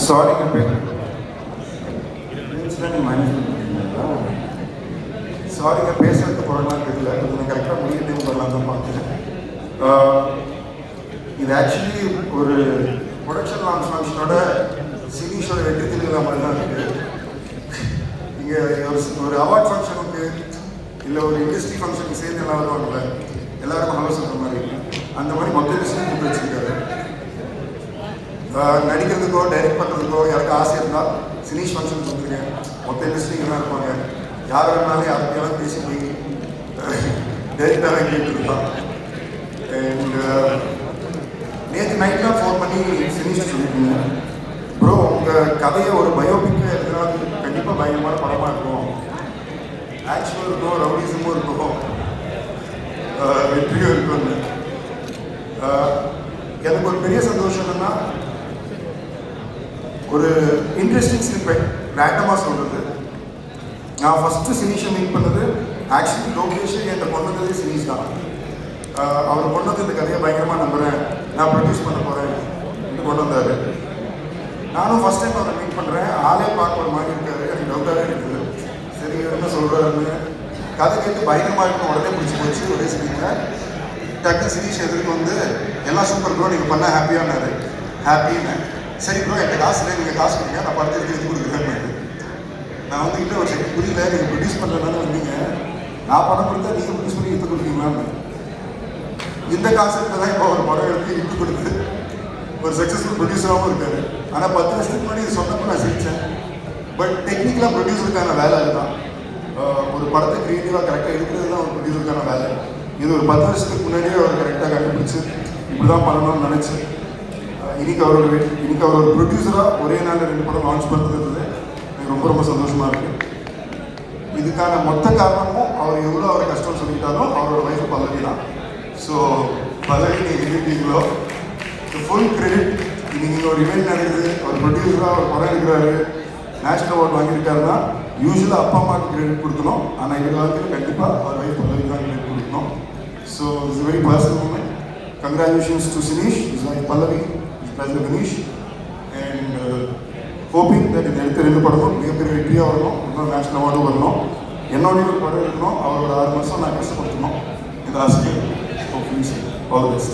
சாரிங்க சாரிங்க பேசுறதுக்கு போகலாம் தெரியல, கொஞ்சம் கரெக்டாக முடிக்கிட்டே போகலாம் தான் பார்த்தேன். இது ஆக்சுவலி ஒரு ப்ரொடக்ஷன் லான்ச் ஃபங்க்ஷனோட சினிஷோட வெற்றி திருவிழா மாதிரி தான் இருக்குது. இங்கே ஒரு அவார்ட் ஃபங்க்ஷனுக்கு இல்லை ஒரு இண்டஸ்ட்ரி ஃபங்க்ஷனுக்கு சேர்ந்து எல்லாம் வருவாங்கல்ல, எல்லாருக்கும் நல்லா சொல்கிற மாதிரி அந்த மாதிரி மொத்த இண்டஸ்ட்ரி கூப்பிட்டு வச்சுருக்காரு. நடிக்கிறதுக்கோ டைரக்ட் பண்ணுறதுக்கோ யாருக்கு ஆசை இருந்தால் சினிஷ் ஃபங்க்ஷன் வந்துருக்கேன். மொத்த இண்டஸ்ட்ரிங்கெல்லாம் இருப்பாங்க, யார் வேணாலும் யாருக்கையாலும் பேசி போய் டைரெக்டாகவே கேட்டுருந்தான். அண்ட் நேற்று நைட்லாம் ஃபோன் பண்ணி சினிஷ் சொல்லியிருக்கீங்க, ப்ரோ உங்கள் கதையை ஒரு பயோபிக்கை எழுதுனா கண்டிப்பாக பயங்கரமான படமாக இருக்கும், ஆக்சுவலும் இருக்கும், ரவுடிசமும் இருக்கும், வெற்றியும் இருக்கும்னு. எனக்கு ஒரு பெரிய சந்தோஷம் என்னன்னா, ஒரு இன்ட்ரெஸ்டிங் ஸ்னிப்பெட் ரேண்டமாக சொல்கிறது. நான் ஃபஸ்ட்டு சினிஷை மீட் பண்ணது ஆக்சுவலி லோகேஷ் என்கிட்ட கொண்டு வந்ததே சினிஷ் தான். அவர் கொண்டு வந்து இந்த கதையை பயங்கரமாக நம்புகிறேன், நான் ப்ரொடியூஸ் பண்ண போகிறேன் என்று கொண்டு வந்தார். நானும் ஃபஸ்ட் டைம் அவரை மீட் பண்ணுறேன், ஆளே பார்க்க ஒரு மாதிரி இருக்காரு, எனக்கு டவுட்டாகவே இருக்குது. சரி என்ன சொல்கிறாருன்னு கதை கேட்டு பயங்கரமாக இருக்கும், உடனே பிடிச்சி போச்சு. ஒரே சினிஷில் டக்கு சினிஷ் எதிர்க்கு வந்து எல்லாம் சூப்பர் ப்ரோ, நீங்கள் பண்ணால் ஹாப்பியானாரு. ஹாப்பின்னு சரி ப்ரோ என்கிட்ட காசு இல்லை, நீங்கள் காசு கொடுங்க, நான் படத்தை எடுத்து கொடுக்குறேன். நான் வந்து இல்லை ஒரு செகண்ட் புரியல, நீங்கள் ப்ரொடியூஸ் பண்ணுறதுனால வந்தீங்க, நான் படம் கொடுத்தா நீங்கள் ப்ரொடியூஸ் பண்ணி எடுத்து கொடுப்பீங்களான்னு. இந்த கான்செப்டில் தான் இப்போ ஒரு படம் எடுத்து இட்டு கொடுத்து ஒரு சக்ஸஸ்ஃபுல் ப்ரொடியூசராகவும் இருக்காரு. ஆனால் 10 வருஷத்துக்கு முன்னாடி இது சொன்னப்போ நான் சிரித்தேன். பட் டெக்னிக்கலாக ப்ரொடியூசருக்கான வேலை அதுதான். ஒரு படத்தை க்ரியேட்டிவாக கரெக்டாக இருக்கிறது தான் ஒரு ப்ரொடியூசருக்கான வேலை. இது ஒரு 10 வருஷத்துக்கு முன்னாடியே அவர் கரெக்டாக கண்டுபிடிச்சி இப்படி தான் பண்ணணும்னு நினச்சி இன்னைக்கு அவர் ஒரு ப்ரொடியூசராக ஒரே நாளில் 2 படம் லான்ச் பண்ணுறது எனக்கு ரொம்ப ரொம்ப சந்தோஷமாக இருக்குது. இதுக்கான மொத்த காரணமும் அவர் எவ்வளோ அவர் கஷ்டம் சொல்லிட்டாலும் அவரோட வைஃப் பல்லவி தான். ஸோ பல்லவி நீங்கள் எழுதிட்டீங்களோ ஃபுல் கிரெடிட். இன்னைக்கு ஒரு இவெண்ட் நடக்குது, அவர் ப்ரொடியூசராக ஒரு படம் எடுக்கிறாரு, நேஷனல் அவார்டு வாங்கியிருக்காருன்னா யூஸ்வலாக அப்பா அம்மாவுக்கு கிரெடிட் கொடுக்கணும். ஆனால் இதில் வந்து கண்டிப்பாக அவர் வைஃப் பல்லவி தான் கிரெடிட் கொடுக்கணும். So it's very personal moment. Congratulations to Sinish, his wife Pallavi, his brother Ganesh, and hoping that இந்த எடுத்த 2 படமும் மிகப்பெரிய வெற்றியாக வரணும், இன்னும் நேஷனல் அவார்டும் வரணும். என்னோடய ஒரு படம் இருக்கணும், அவரோட 6 மாதம் நான் கஷ்டப்படுத்தணும். இந்த ஆசை. Hopefully, all the best.